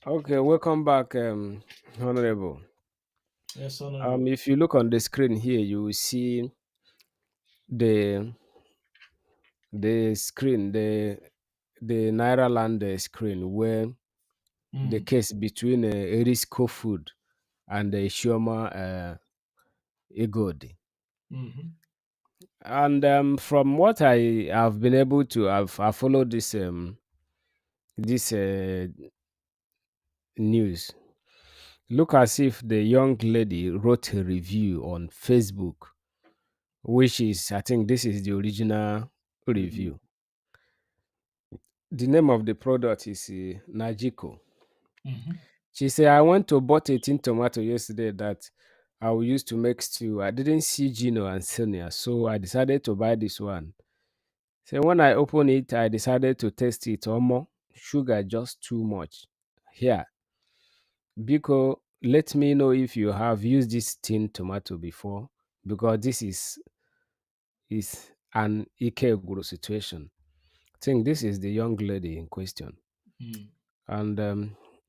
Okay, welcome back, Honorable. Yes, honorable. If you look on the screen here, you will see the the Naira Land screen where the Mm, case between Erisco Food and Shioma Igodi. hmm And from what I have been able to, I followed this news. Look as if the young lady wrote a review on Facebook, which is, I think, this is the original review. review. The name of the product is Najiko. Hmm She said, I went to bought a tin tomato yesterday that I will use to make stew. I didn't see Gino and Sonia, so I decided to buy this one. So when I opened it, I decided to taste it. Almost sugar just too much. Here, Biko, let me know if you have used this tin tomato before, because this is an Ikeguru situation. I think this is the young lady in question. Mm, And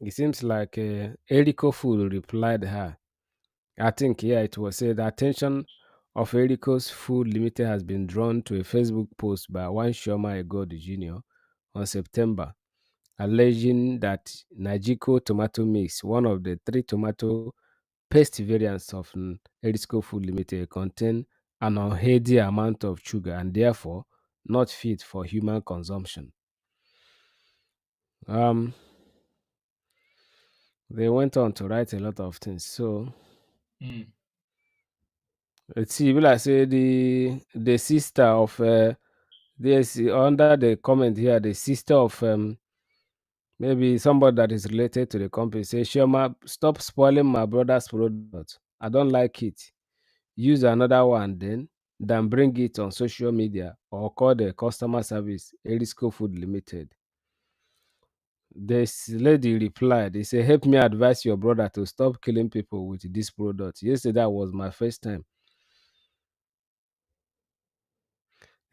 it seems like Eriko Food replied her. I think, yeah, it was said the attention of Eriko's Food Limited has been drawn to a Facebook post by one Shoma Egodi Jr. on September, alleging that Najiko tomato mix, one of the three tomato paste variants of Erisco Food Limited, contain an unhealthy amount of sugar and therefore not fit for human consumption. Um, they went on to write a lot of things. So mm, let's see, will I say the sister of this under the comment here, the sister of maybe somebody that is related to the company say, Shema, stop spoiling my brother's product. I don't like it. Use another one then than bring it on social media or call the customer service Erisco Food Limited. This lady replied, they say, help me advise your brother to stop killing people with this product. Yesterday was my first time.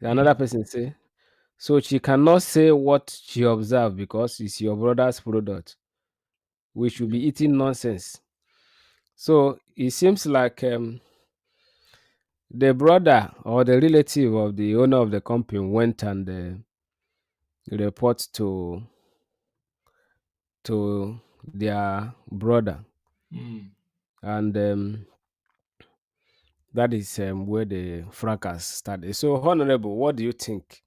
Another hmm person say, so she cannot say what she observed because it's your brother's product. We should Yeah. be eating nonsense. So it seems like the brother or the relative of the owner of the company went and report to their brother, Mm. and that is where the fracas started. So, Honorable, what do you think?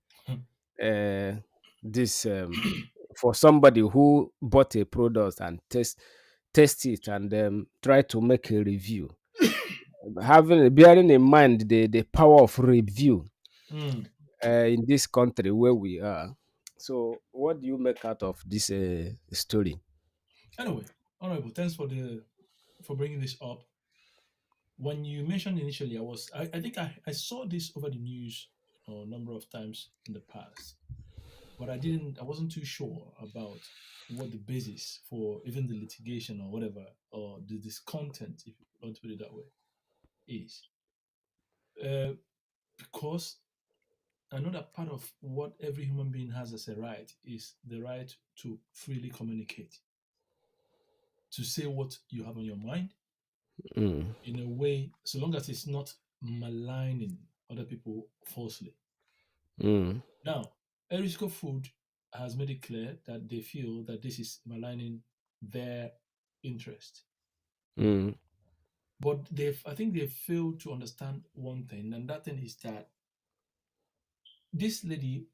Uh, this for somebody who bought a product and test it and try to make a review, having bearing in mind the power of review mm. in this country where we are. So, what do you make out of this story? Anyway, honorable, thanks for bringing this up. When you mentioned initially, I think I saw this over the news a number of times in the past, but I wasn't too sure about what the basis for even the litigation or whatever or the discontent, if you want to put it that way, is. Uh, because I know that part of what every human being has as a right is the right to freely communicate, to say what you have on your mind Mm, in a way, so long as it's not maligning other people falsely. mm, Now, Erisco Food has made it clear that they feel that this is maligning their interest. mm, But I think they failed to understand one thing, and that thing is that this lady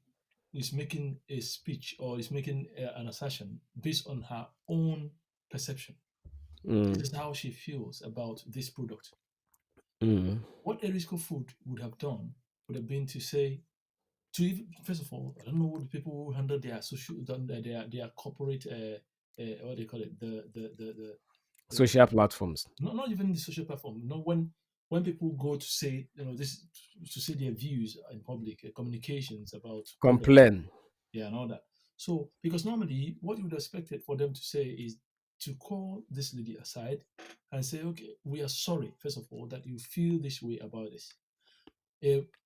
is making a speech or is making an assertion based on her own perception. This mm, is how she feels about this product. mm, What Erisco Food would have done would have been to say, to even, first of all, I don't know what the people who handle their social, their corporate, what they call it, the social platforms. not even the social platform. You know, when people go to say, this to say their views in public, communications about products, Complain. yeah, and all that. So, because normally what you would expect it for them to say is to call this lady aside and say, okay, we are sorry, first of all, that you feel this way about this.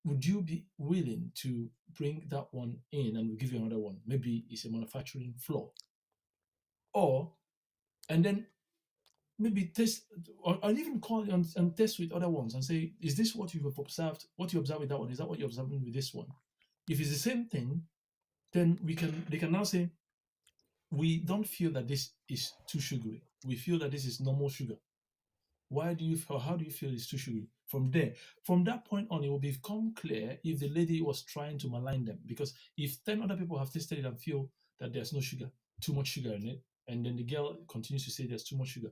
Would you be willing to bring that one in and we'll give you another one? Maybe it's a manufacturing flaw. Or and then maybe test or even call and test with other ones and say, is this what you have observed? What you observed with that one? Is that what you're observing with this one? If it's the same thing, then they can now say, we don't feel that this is too sugary. We feel that this is normal sugar. Why do you feel, how do you feel it's too sugary? From there, from that point on, it will become clear if the lady was trying to malign them. Because if 10 other people have tasted it and feel that there's no sugar, too much sugar in it, and then the girl continues to say there's too much sugar,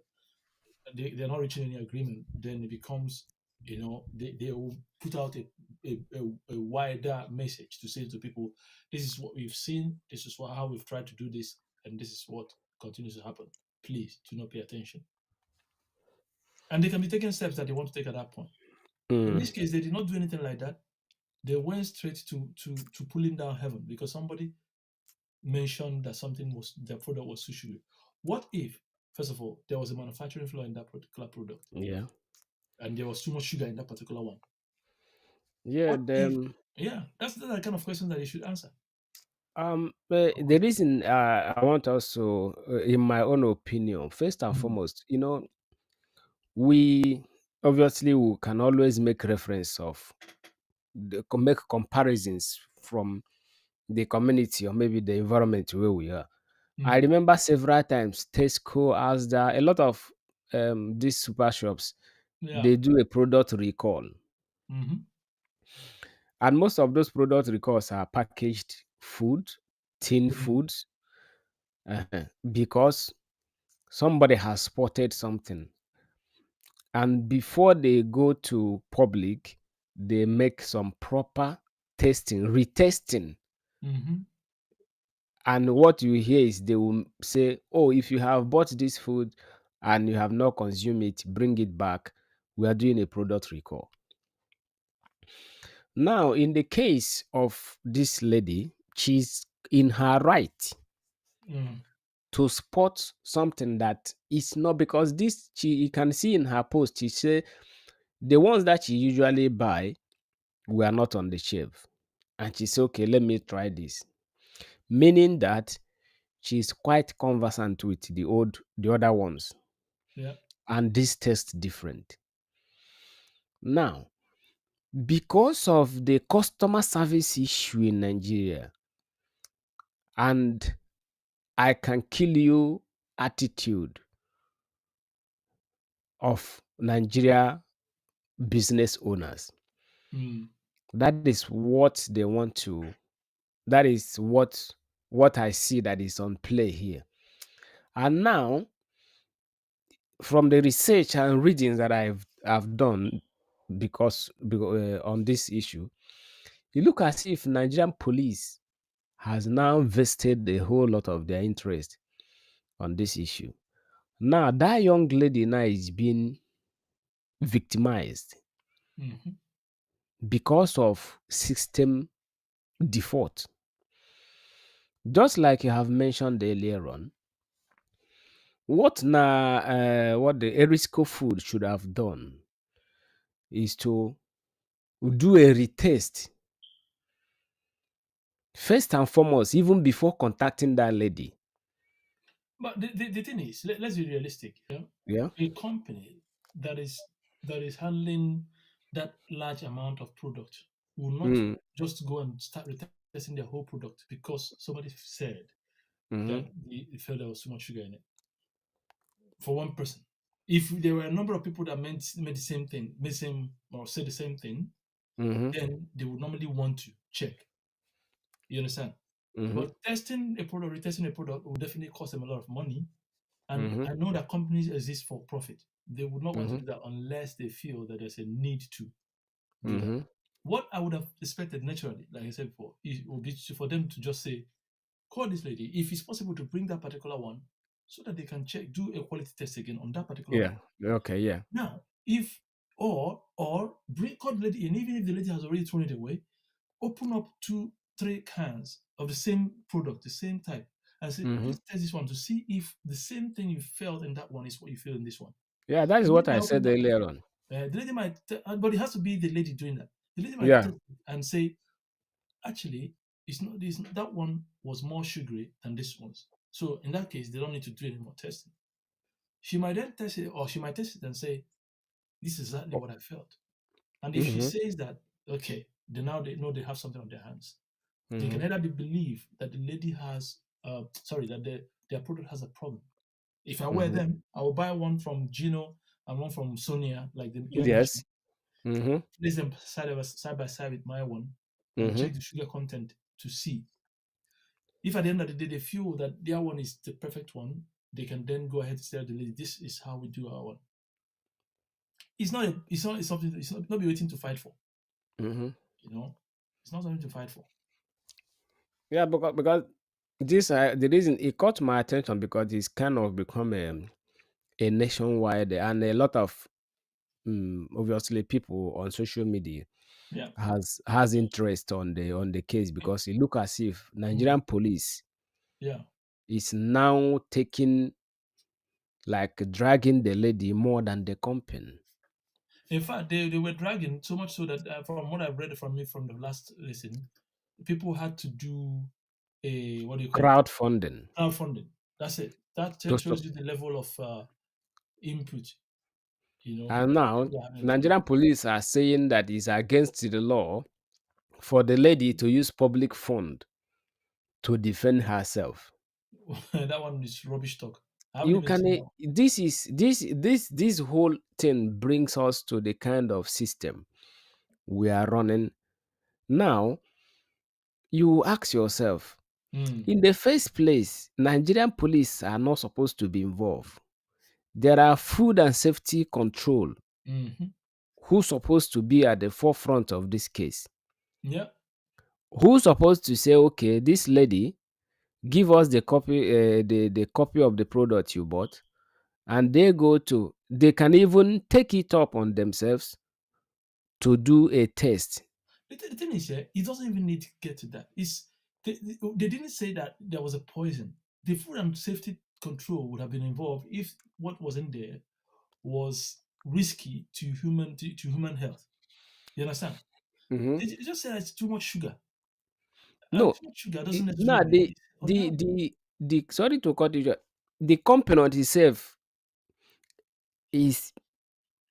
they're not reaching any agreement, then it becomes, they will put out a wider message to say to people, this is what we've seen, this is how we've tried to do this, and this is what continues to happen. Please do not pay attention. And they can be taking steps that they want to take at that point. In Mm. this case, they did not do anything like that. They went straight to pulling down heaven because somebody mentioned that something was their product was too sugary. What if, first of all, there was a manufacturing flaw in that particular product Yeah. and there was too much sugar in that particular one? Yeah. What if, yeah, that's the kind of question that you should answer. The reason I want also, in my own opinion, first and Mm, foremost, we obviously we can always make reference of make comparisons from the community or maybe the environment where we are. I mm, remember several times Tesco, Asda, a lot of these super shops, yeah. they do a product recall. Hmm. And most of those product recalls are packaged food, tin Mm, foods, because somebody has spotted something. And before they go to public, they make some proper testing, retesting. hmm. And what you hear is they will say, oh, if you have bought this food and you have not consumed it, bring it back. We are doing a product recall. Now, in the case of this lady, she's in her right Mm, to spot something that is not, because this she you can see in her post, she say the ones that she usually buy were not on the shelf. And she said, okay, let me try this. Meaning that she's quite conversant with the other ones. yeah. And this tastes different. Now, because of the customer service issue in Nigeria and I can kill you attitude of Nigeria business owners, Mm, that is what they want to, that is what I see that is on play here. And now, from the research and readings that I've done, because on this issue, you look as if Nigerian police has now vested a whole lot of their interest on this issue. Now that young lady now is being victimized hmm. because of system default. Just like you have mentioned earlier on, what the Erisco food should have done is to do a retest first and foremost, even before contacting that lady. But the thing is, let's be realistic. Yeah. A company that is that is handling that large amount of product will not Mm, just go and start retesting their whole product because somebody said that mm-hmm, they felt there was too much sugar in it for one person. If there were a number of people that made the same thing, made same or said the same thing, mm-hmm, then they would normally want to check. You understand? mm-hmm, But testing a product, retesting a product will definitely cost them a lot of money. And mm-hmm, I know that companies exist for profit. They would not want to mm-hmm, do that unless they feel that there's a need to do that. mm-hmm. What I would have expected naturally, like I said before, it would be for them to just say, call this lady, if it's possible to bring that particular one, so that they can check, do a quality test again on that particular one. Yeah. Okay. Yeah. Now, if or bring call the lady in, even if the lady has already thrown it away, open up two, three cans of the same product, the same type, and say, Mm-hmm. please test this one to see if the same thing you felt in that one is what you feel in this one. Yeah. That The is lady what might I open said that. earlier on. The lady might, but it has to be the lady doing that. The lady might Yeah. test it and say, actually, it's not this. That one was more sugary than this one's. So in that case, they don't need to do any more testing. She might then test it, or she might test it and say, "This is exactly what I felt." And if she Mm-hmm. says that, okay, then now they know they have something on their hands. They Mm-hmm. can either be believe that the lady has, sorry, that their product has a problem. If I wear Mm-hmm. them, I will buy one from Gino and one from Sonia, like the air Yes. mentioned, Mm-hmm. place them side by side with my one, and Mm-hmm. check the sugar content to see. If at the end of the day they feel that their one is the perfect one, they can then go ahead and tell the lady, "This is how we do our one." It's something. It's not be waiting to fight for. Mm-hmm. You know, it's not something to fight for. Yeah, because this the reason it caught my attention because it's kind of become a nationwide, and a lot of obviously people on social media Yeah. has interest on the case, because it look as if Mm. Nigerian police Yeah. is now taking, like, dragging the lady more than the company. In fact, they were dragging so much so that from what I've read from me from the last listen, people had to do a what do you call it? Crowdfunding Crowdfunding. That's it. That to shows stop. you the level of input. And That now people are having to do. Nigerian police are saying that it's against the law for the lady to use public fund to defend herself. That one is rubbish talk. I haven't You even can seen that one. this is this whole thing brings us to the kind of system we are running now. You ask yourself, Mm, in the first place, Nigerian police are not supposed to be involved. There are food and safety control hmm. who's supposed to be at the forefront of this case. Yeah. Who's supposed to say, okay, this lady, give us the copy, the copy of the product you bought, and they can even take it up on themselves to do a test. The thing is, yeah, it doesn't even need to get to that. They didn't say that there was a poison. The food and safety control would have been involved if what was in there was risky to human health. You understand? Mhm. They just say it's too much sugar, and No, too much sugar doesn't now necessarily mean it's unhealthy. the sorry to cut you short, the company on itself is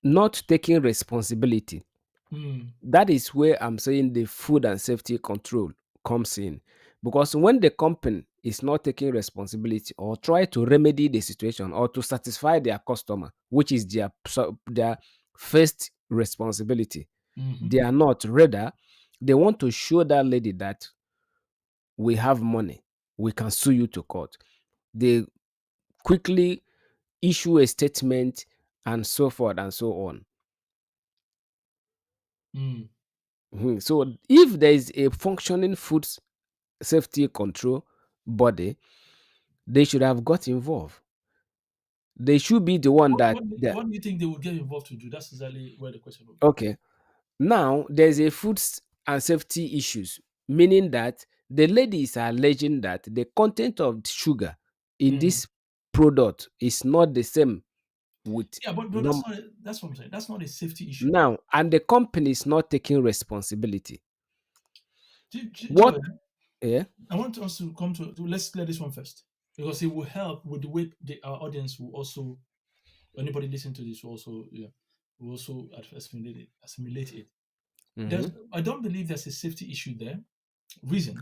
not taking responsibility. Mm, That is where I'm saying the food and safety control comes in. Because when the company is not taking responsibility or try to remedy the situation or to satisfy their customer, which is their first responsibility, hmm. they are not. Rather, they want to show that lady that we have money, we can sue you to court. They quickly issue a statement and so forth and so on. Mm, So if there is a functioning food safety control body, they should have got involved. They should be the one that what do you think they would get involved to do? That's exactly where the question will be. okay. Now there's a and safety issues, meaning that the lady is alleging that the content of sugar in Mm. this product is not the same with Yeah, but num that's what I'm saying. That's not a safety issue. now, and the company is not taking responsibility. Joy, What? Yeah. I want us to come let's clear this one first because it will help with the way our audience will also, anybody listening to this will also, yeah, will also assimilate it. Mm-hmm. I don't believe there's a safety issue there. Reason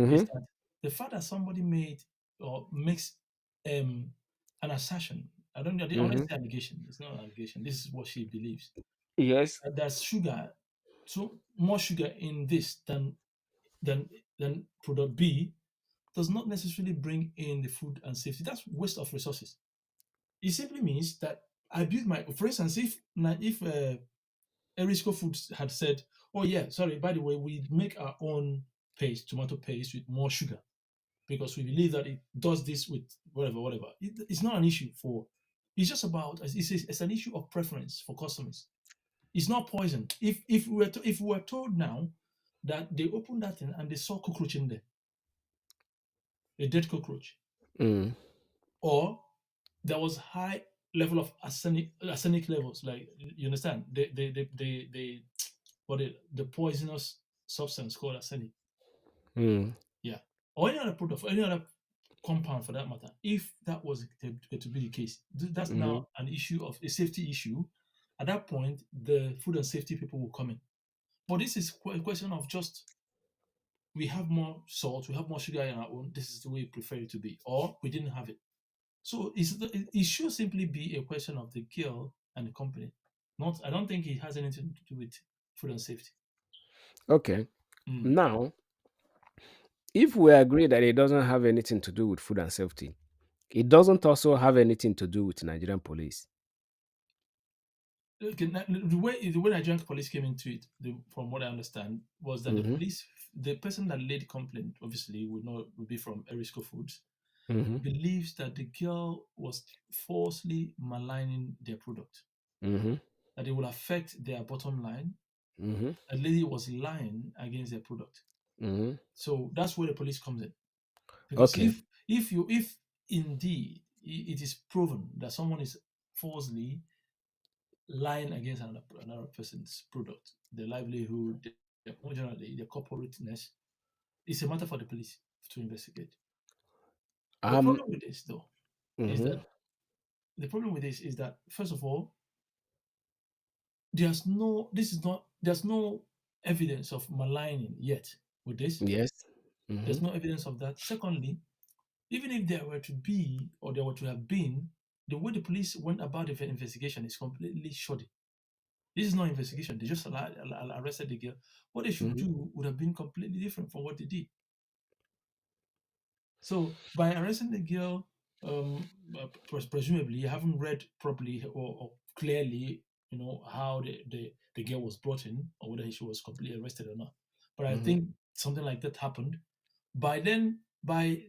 is Mm-hmm. that the fact that somebody made or makes an assertion. I want to Mm-hmm. say allegation. It's not an allegation. This is what she believes. Yes. That there's sugar, so more sugar in this than than product B does not necessarily bring in the food and safety. That's waste of resources. It simply means that I build my, for instance, if Erisco Foods had said, "Oh yeah, sorry, by the way, we make our own paste, tomato paste with more sugar because we believe that it does this with whatever, whatever." It's not an issue for. It's just about it's an issue of preference for customers. It's not poison. If we were told now that they opened that thing and they saw cockroach in there, a dead cockroach, Mm. or there was high level of arsenic levels, like you understand, the poisonous substance called arsenic, Mm. yeah, or any other product, or any other compound for that matter, if that was to be the case, that's Mm-hmm. now an issue of a safety issue. At that point, the food and safety people will come in. But this is a question of just we have more salt, we have more sugar in our own. This is the way we prefer it to be, or we didn't have it. So it should simply be a question of the girl and the company. Not, I don't think it has anything to do with food and safety. Okay. Mm. Now, if we agree that it doesn't have anything to do with food and safety, it doesn't also have anything to do with Nigerian police. Okay, the way Nigerian police came into it, from what I understand, was that Mm-hmm. the person that laid complaint, obviously would be from Erisco Foods, Mm-hmm. believes that the girl was falsely maligning their product, Mm-hmm. that it will affect their bottom line. Mm-hmm. The lady was lying against their product. Mm-hmm. So that's where the police comes in. Because Okay. if indeed it is proven that someone is falsely lying against another person's product, their livelihood, more generally, their corporateness, it's a matter for the police to investigate. The Um. problem with this, though, is Mm-hmm. that first of all, there's no evidence of maligning yet with this. Yes. Mm-hmm. There's no evidence of that. Secondly, even if there were to be or there were to have been, the way the police went about the investigation is completely shoddy. This is not investigation. They just arrested the girl. What they should Mm-hmm. do would have been completely different from what they did. So by arresting the girl, presumably you haven't read properly or clearly, how the girl was brought in or whether she was completely arrested or not. But I Mm-hmm. think something like that happened. By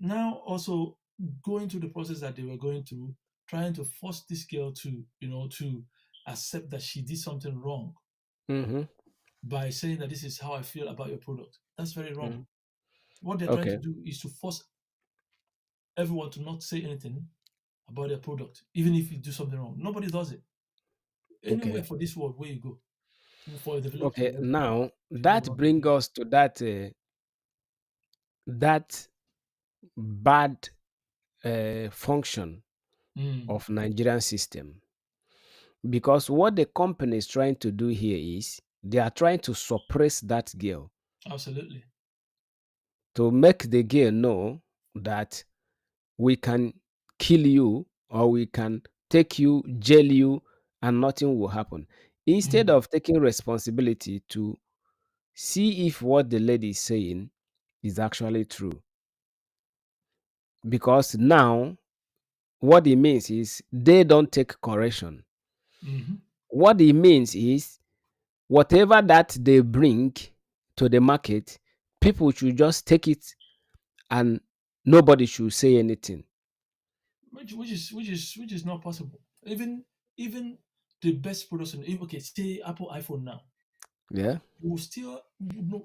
now, also going through the process that they were going through, trying to force this girl to accept that she did something wrong Mm-hmm. by saying that this is how I feel about your product. That's very wrong. Mm-hmm. What they're trying to Okay. do is to force everyone to not say anything about their product, even if you do something wrong. Nobody does it. Anywhere Okay. for this world where you go, for a developed Okay. world, Now people that don't do brings this. us to that bad function Mm, of Nigerian system, because what the company is trying to do here is they are trying to suppress that girl absolutely. to make the girl know that we can kill you or we can take you, jail you, and nothing will happen. Instead Mm, of taking responsibility to see if what the lady is saying is actually true. Because now what it means is they don't take correction. hmm What it means is whatever that they bring to the market, people should just take it and nobody should say anything. which is not possible. Even the best products okay, say Apple iPhone now, Yeah. you will still,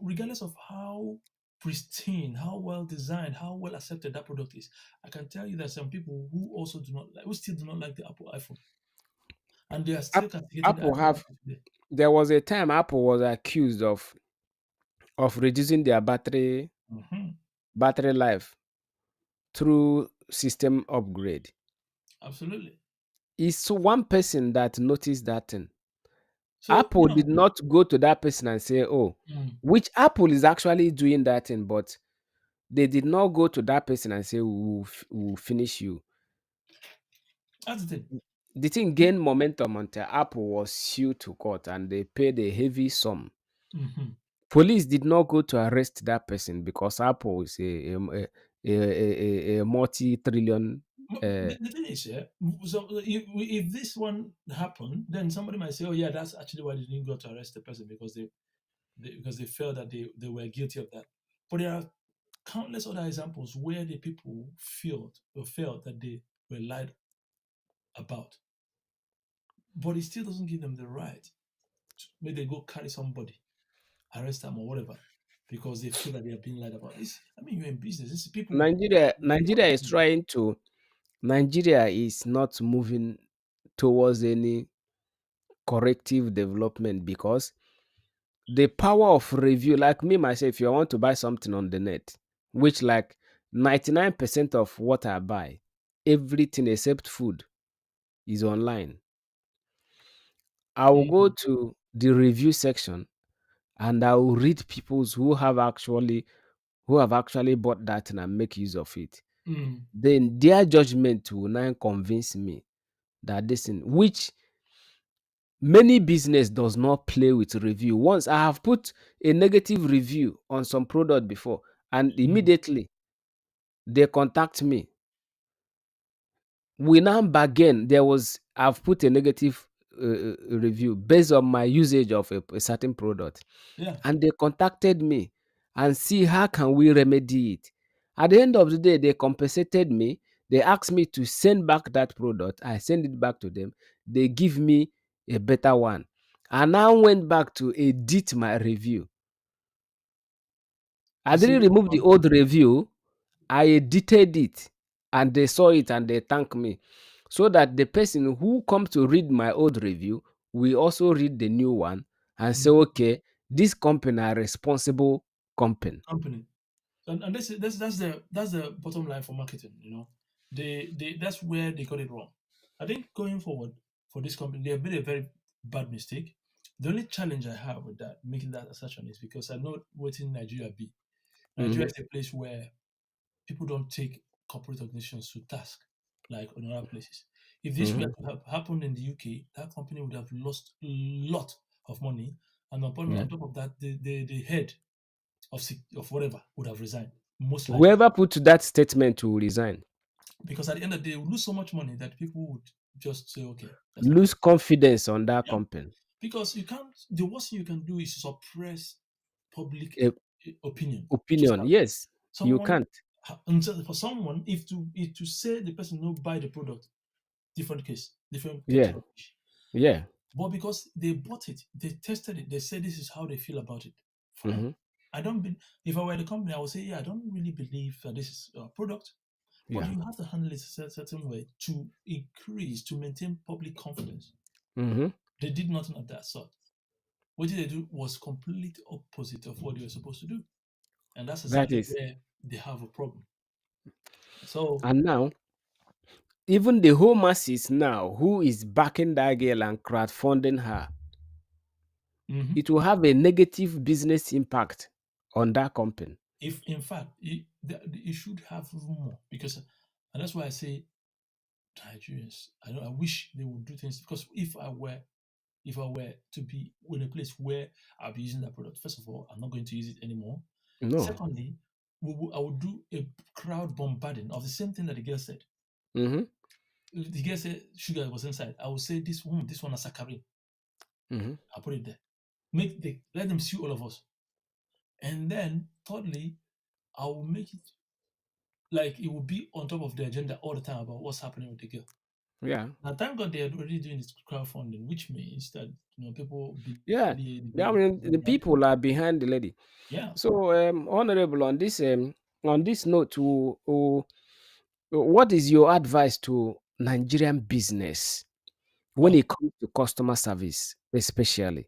regardless of how pristine, how well designed, how well accepted that product is, I can tell you that some people who still do not like the Apple iPhone, and they are still castigating the Apple iPhone have up to today. there was a time Apple was accused of reducing their Mhm. battery life through system upgrade. Absolutely. It's one person that noticed that thing. So Apple did not go to that person and say, "Oh," mm, which Apple is actually doing that thing, but they did not go to that person and say, "We'll finish you." that's the thing. The thing gained momentum until Apple was sued to court and they paid a heavy sum. Mhm. Police did not go to arrest that person because Apple is a multi-trillion. But Uh, the thing is, yeah, so if this one happened, then somebody might say, "Oh, yeah, that's actually why they didn't go to arrest the person because they felt that they were guilty of that." But there are countless other examples where the people felt that they were lied about, but it still doesn't give them the right to maybe they go carry somebody, arrest them or whatever, because they feel that they are being lied about. I mean, you're in business. This is people. Nigeria is trying to. Nigeria is not moving towards any corrective development because the power of review, like me myself, if I want to buy something on the net, which like 99% of what I buy, everything except food, is online. I will go Mm, to the review section and I will read people's who have actually bought that thing and make use of it. mm, Then their judgment will now convince me that this thing, which many business does not play with review. Once I have put a negative review on some product before, and mm. immediately they contact me. We now bargain. I've put a negative review based on my usage of a certain product, Yeah. and they contacted me and see how can we remedy it. At the end of the day, they compensated me. They asked me to send back that product. I send it back to them. They give me a better one. I now went back to edit my review. I To see didn't what's remove the wrong. old review. I edited it and they saw it and they thanked me. So that the person who comes to read my old review will also read the new one and say, Mhm. okay, this company are responsible company. Company. And that's the bottom line for marketing. They that's where they got it wrong. I think going forward for this company, they have made a very bad mistake. The only challenge I have with that making that assertion is because I know what in Nigeria be. Nigeria Mhm, is a place where people don't take corporate organizations to task like in other places. If this were mhm. to have happened in the UK, that company would have lost a lot of money, and Yeah. on top of that, the head of whatever would have resigned most likely, Whoever put that statement will resign. because at the end of the day, they would lose so much money that people would just say, okay, that's fine. Lose confidence on that Yeah, company. because you can't. The worst thing you can do is suppress public Eh, opinion. Just opinion. have Yes, you someone. can't. And so for someone, if to say the person no buy the product, different case, different Yeah, kettle of fish. yeah. But because they bought it, they tested it, they said this is how they feel about it. Fine. Mhm, I don't. If I were the company, I would say, yeah, I don't really believe that this is a product. But yeah. you have to handle it a certain way to maintain public confidence. Mhm. They did nothing of that sort. What did they do was complete opposite of what they were supposed to do, and that's That exactly is. where they have a problem. So, And now, even the whole masses now who is backing that girl and crowdfunding her, mhm. it will have a negative business impact on that company. If in fact it should have even more, because, and that's why I say Nigerians. I wish they would do things, because if I were to be in a place where I'll be using that product, first of all, I'm not going to use it anymore. No. Secondly, I would do a crowd bombarding of the same thing that the girl said. Mhm, If the girl said sugar was inside, I would say this one has saccharin. mhm. I'll put it there. Let them see all of us. And then thirdly, I will make it like it will be on top of the agenda all the time about what's happening with the girl. Yeah. Now, thank God they are already doing this crowdfunding, which means that people believe Yeah. the Yeah, I girl mean, is the right. people are behind the lady. Yeah. So, honorable, on this note, what is your advice to Nigerian business when Oh, it comes to customer service, especially?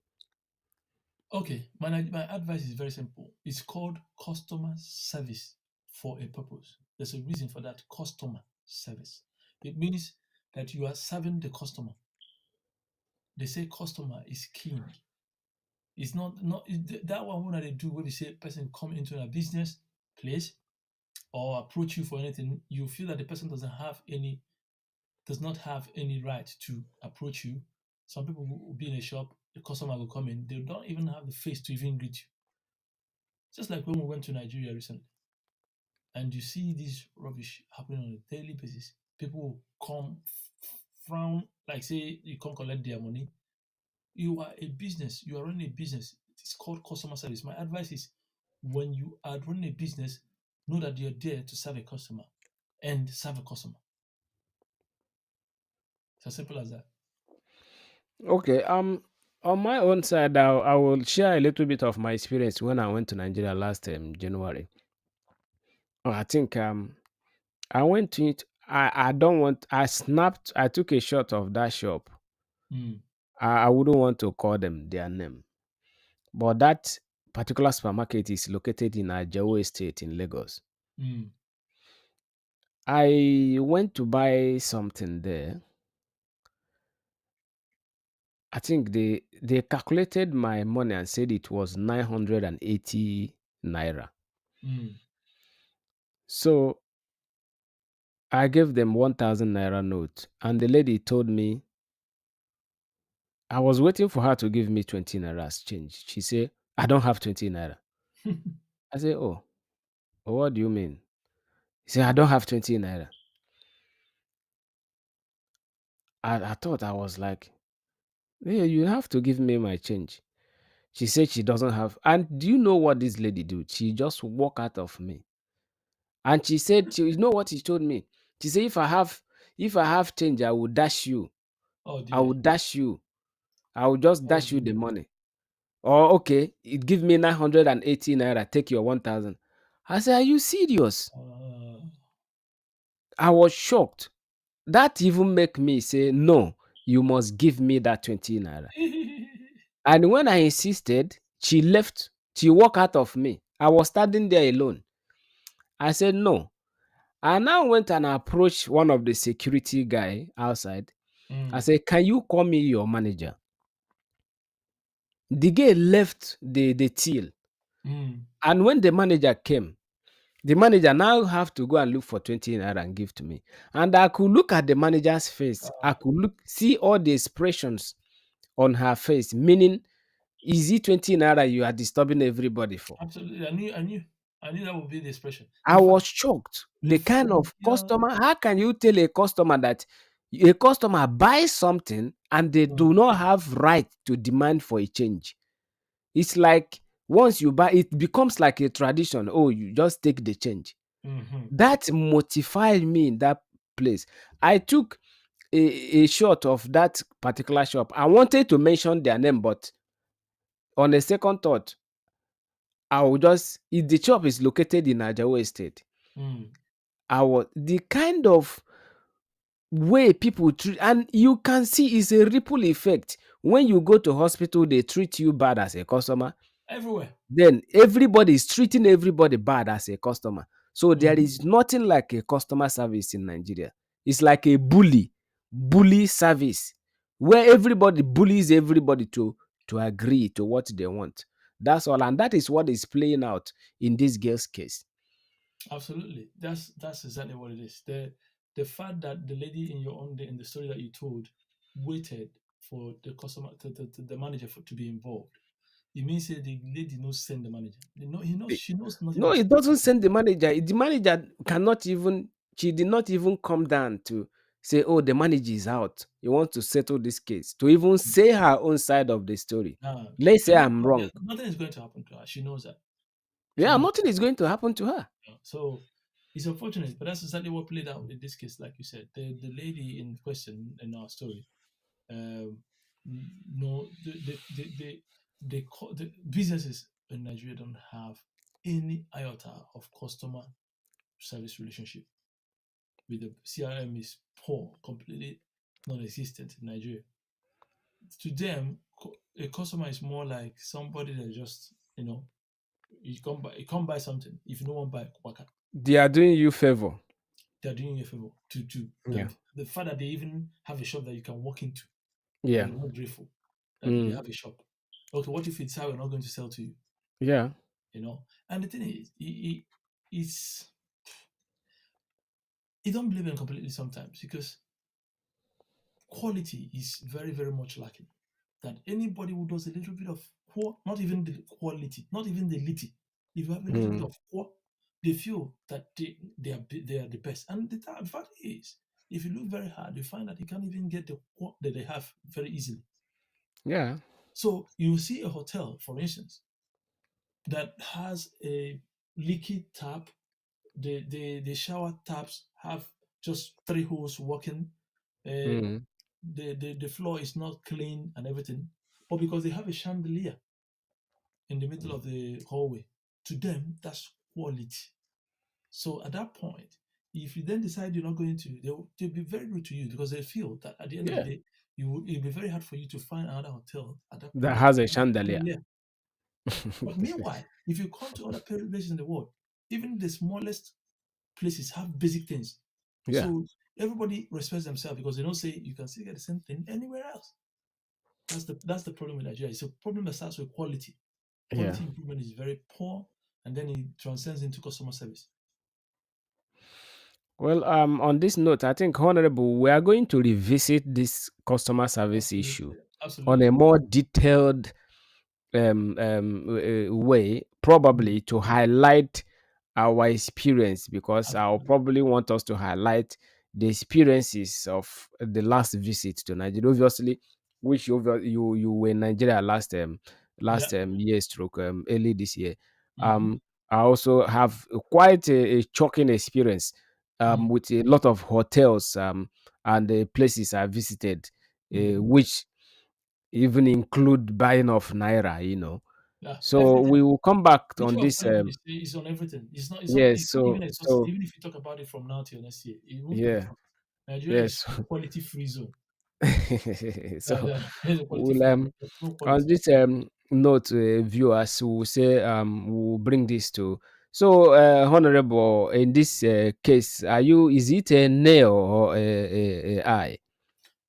okay. My advice is very simple. It's called customer service for a purpose. There's a reason for that customer service. It means that you are serving the customer. They say customer is king. It's not that one when they do when they say person come into a business place or approach you for anything, you feel that the person does not have any right to approach you. Some people will be in a shop, the customer will come in, they don't even have the face to even greet you. Just like when we went to Nigeria recently, and you see this rubbish happening on a daily basis. People will come frown, like say you come collect their money. You are a business, you are running a business. It's called customer service. My advice is when you are running a business, know that you're there to serve a customer and serve a customer. It's as simple as that. Okay. On my own side, I will share a little bit of my experience when I went to Nigeria last January. I think I went to it. I don't want. I snapped. I took a shot of that shop. Mm, I wouldn't want to call them their name, but that particular supermarket is located in Ajawo Estate in Lagos. mm, I went to buy something there. I think they calculated my money and said it was 980 naira. Mm. So I gave them 1000 naira note, and the lady told me I was waiting for her to give me 20 naira as change. She said, I don't have 20 naira. I said, oh, what do you mean? He said, I don't have 20 naira. I thought, I was like, yeah, you have to give me my change. She said she doesn't have. And do you know what this lady do? She just walk out of me. And she said, you know what she told me? She said, if I have change, I will dash you. Oh I dear. will dash you. I will just Oh dash you the dear. money. Or okay, it give me 980 naira, take your 1000. I said, are you serious? Uh, I was shocked. That even make me say, no, you must give me that 20 naira. And when I insisted, she left. She walked out of me. I was standing there alone. I said, no. I now went and approached one of the security guy outside. I mm, said, can you call me your manager? The guy left the till. mm. And when the manager came, the manager now have to go and look for 20 naira and give to me. And I could look at the manager's face. I Uh, could see all the expressions on her face, meaning, is it 20 naira you are disturbing everybody for? Absolutely. I knew that would be the expression. I was shocked. The The kind fact, of yeah. customer, how can you tell a customer that a customer buys something and they Mm, do not have right to demand for a change? It's like once you buy, it becomes like a tradition. Oh, you just take the change. mm-hmm, That motivated me in that place. I took a shot of that particular shop. I wanted to mention their name, but on a second thought, I will just, if the shop is located in Ajawa Estate, mm. the kind of way people treat, and you can see it's a ripple effect. When you go to hospital, they treat you bad as a customer, Everywhere. then everybody is treating everybody bad as a customer. So there Mm-hmm. is nothing like a customer service in Nigeria. It's like a bully service, where everybody bullies everybody to agree to what they want. That's all, and that is what is playing out in this girl's case. Absolutely. That's exactly what it is. The fact that the lady in your own in the story that you told waited for the customer to the manager to be involved. It means that the lady knows send the manager. He knows she knows nothing No, else. it doesn't send the manager. The manager cannot even, she did not even come down to say, oh, the manager is out. You want to settle this case, to even say her own side of the story. Let's say I'm Yeah, wrong. nothing is going to happen to her. She knows that. She Yeah, knows. nothing is going to happen to her. So it's unfortunate, but that's exactly what played out in this case, like you said. The lady in question in our story, um, no, the businesses in Nigeria don't have any iota of customer service relationship with the CRM is poor, completely non-existent in Nigeria. To them, a customer is more like somebody that just you come buy something. If you don't want to buy, waka. They are doing you favor. They're doing you a favor to Yeah. the fact that they even have a shop that you can walk into and Yeah. you're not grateful that they Mm. have a shop. Okay, what if it's how we're not going to sell to you? Yeah. And the thing is, it's you don't believe them completely sometimes because quality is very, very much lacking. That anybody who does a little bit of not even the quality, not even the litty, if you have a little bit Mm. of they feel that they are the best. And the fact is, if you look very hard, you find that you can't even get the that they have very easily. Yeah. So you see a hotel, for instance, that has a leaky tap. The shower taps have just three holes working. Uh, Mm. the floor is not clean and everything, but because they have a chandelier in the middle of the hallway, to them that's quality. So at that point, if you then decide you're not going to, they'll be very rude to you because they feel that at the end of the Yeah. day, it'll be very hard for you to find another hotel at that That quality. has a chandelier. Chandelier. But meanwhile, if you come to other places in the world, even the smallest places have basic things. Yeah. So everybody respects themselves because they don't say you can still get the same thing anywhere else. That's the problem with Nigeria. It's a problem that starts with quality. Yeah. Quality improvement is very poor, and then it transcends into customer service. Well, on this note, I think, Honorable, we are going to revisit this customer service issue Absolutely, on a absolutely. more detailed way, Mm, probably to highlight our experience, because I'll absolutely. probably want us to highlight the experiences of the last visit to Nigeria. Obviously, which you were in Nigeria Yeah. last year, stroke early this year. Hmm. Um, I also have quite a shocking experience Mm, with a lot of hotels and the places I visited, mm. which even include buying of naira. Yeah, So everything. we will come back The on issue of this. currency is on everything. Yes. It's not even exhausted. So Even if you talk about it from now till next year, it won't be yeah. exhausted. Nigeria is Yes. a quality free zone. So It's a quality we'll free zone. There's no on quality. this note, viewers will say we'll bring this to. So, honorable, in this case, is it a nail or a eye?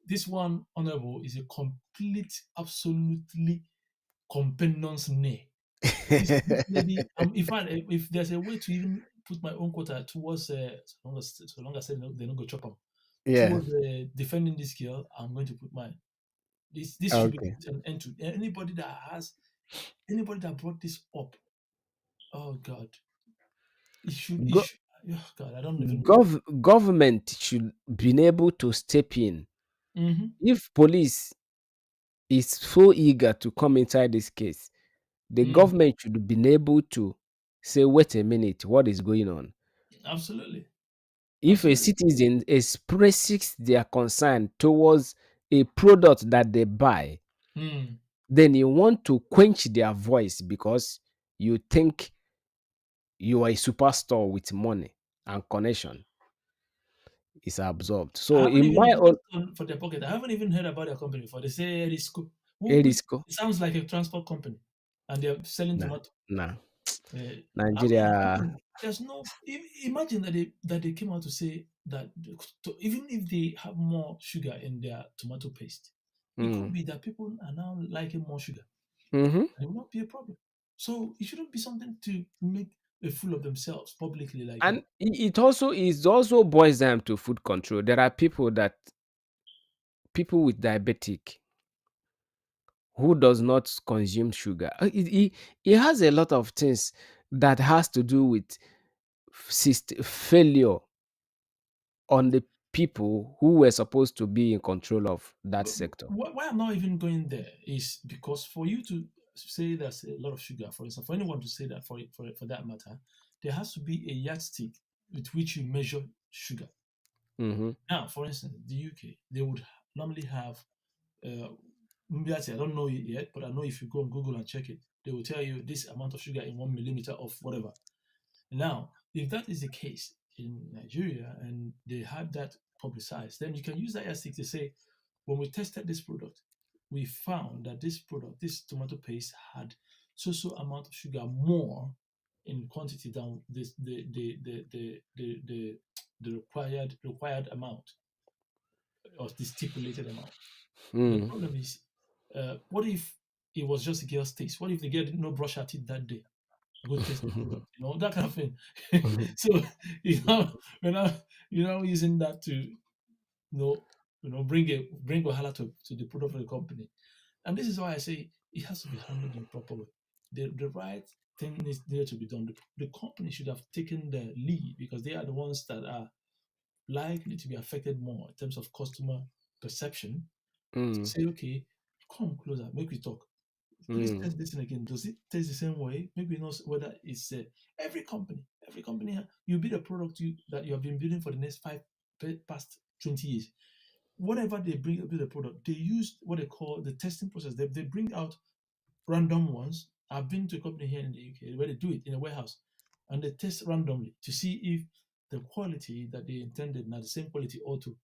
This one, honorable, is a complete, absolutely companions nay. This lady, in fact, if there's a way to even put my own quota towards, so long as they don't go chop them, Yeah. towards defending this girl, I'm going to put mine. This should be Okay. put an end to. Anybody that brought this up, oh God, it Go- should. Oh God, I don't even know. government should be able to step in. Hmm. If police is so eager to come inside this case, the Mm, government should be able to say, wait a minute, what is going on? absolutely, If a absolutely. citizen expresses their concern towards a product that they buy, Mm. then you want to quench their voice because you think you are a superstore with money and connection is absorbed. I So haven't in even my own, just for their pocket. I haven't even heard about their company before. They say Erisco, which Erisco, it sounds like a transport company, and they're selling nah, tomato. nah, I Nigeria, mean, there's no. Imagine that they came out to say that even if they have more sugar in their tomato paste, it could mm, be that people are now liking more sugar. hmm And it will not be a problem. So it shouldn't be something to make a fool of themselves publicly, like and it also boils down to food control. There are people with diabetic who does not consume sugar. It has a lot of things that has to do with failure on the people who were supposed to be in control of that sector. why I'm not even going there is because for you to say there's a lot of sugar, for instance, for anyone to say that for that matter, there has to be a yardstick with which you measure sugar. Hmm. Now, for instance, the UK, they would normally have uh, maybe I don't know it yet, but I know if you go on Google and check it, they will tell you this amount of sugar in 1 millimeter of whatever. Now, if that is the case in Nigeria and they had that publicized, then you can use that yardstick to say, when we tested this product, we found that this product, this tomato paste, had so amount of sugar more in quantity than this the required amount or the stipulated amount. The Mm. problem is, what if it was just a girl's taste? What if the girl did not brush her teeth that day? Go taste the product, that kind of thing. So we're now using that to bring wahala to the product of the company. And this is why I say it has to be handled in a proper way. The right thing needs there to be done. The company should have taken the lead because they are the ones that are likely to be affected more in terms of customer perception. To Mm. say, okay, come closer, make we talk. Please Mm. test this thing again. Does it taste the same way? Maybe not whether it's every company, you build a product that you have been building for the next past 20 years. Whatever they build a product, they use what they call the testing process. They bring out random ones. I've been to a company here in the UK where they do it in a warehouse and they test randomly to see if the quality that they intended are the same quality or two.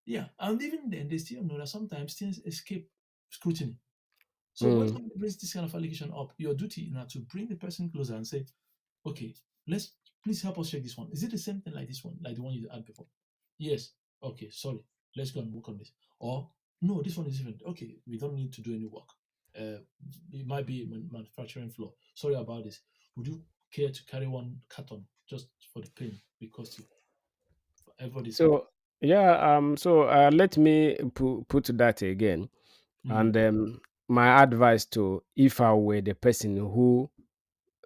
Yeah, and even then, they still know that sometimes things escape scrutiny. So when Mm. somebody brings this kind of allegation up, your duty now to bring the person closer and say, okay, let's please help us check this one. Is it the same thing like this one, like the one you had before? Yes. Okay. Sorry. Let's go and work on this. Or no, this one is different. Okay, we don't need to do any work. Uh, it might be a manufacturing flaw. Sorry about this. Would you care to carry one carton just for the pain? Because everybody's happy. So yeah, let me put that again. And Mm, my advice to, if I were the person who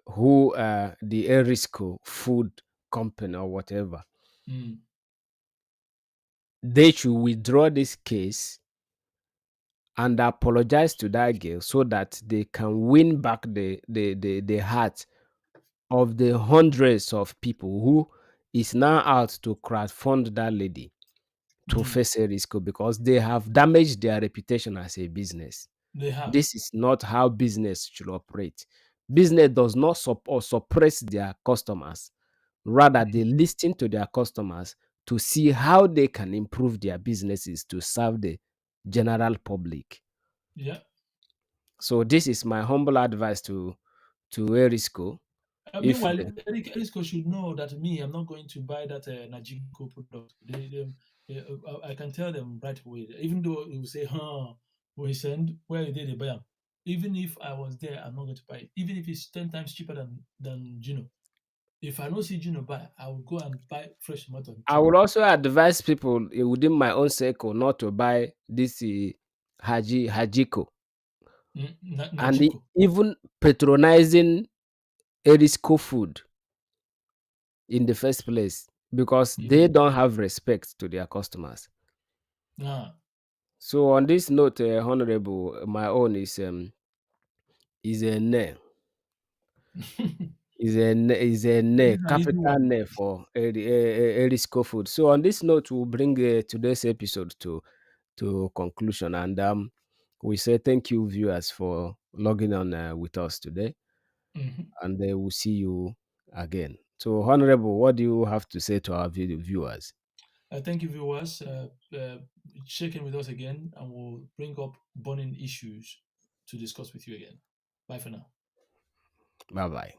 the Erisco food company or whatever, mm, they should withdraw this case and apologize to that girl so that they can win back the heart of the hundreds of people who is now out to crowdfund that lady to mm. face Erisco, because they have damaged their reputation as a business. They have. This is not how business should operate. Business does not suppress their customers. Rather, they listen to their customers to see how they can improve their businesses to serve the general public. Yeah. So this is my humble advice to Erisco. If Meanwhile, Eric Erisco should know that me, I'm not going to buy that Najiko product. I can tell them right away. Even though it will say, "Huh, we send where did they buy them?" Even if I was there, I'm not going to buy it. Even if it's 10 times cheaper than Juno. If I don't see Juno buy, I will go and buy fresh tomato and I keep. would also advise people within my own circle not to buy this Hajiko, and Najiko. even patronizing Erisco food in the first place, because they Mm. don't have respect to their customers. Ah. So on this note, Honorable, my own is a ne, is a This ne, is an easy capital one. ne for Erisco food. So on this note, we'll bring today's episode to conclusion, and we say thank you, viewers, for logging on with us today, Mhm. and we'll see you again. So, Honorable, what do you have to say to our viewers? Thank you, viewers. Check in with us again, and we'll bring up burning issues to discuss with you again. Bye for now. Bye bye.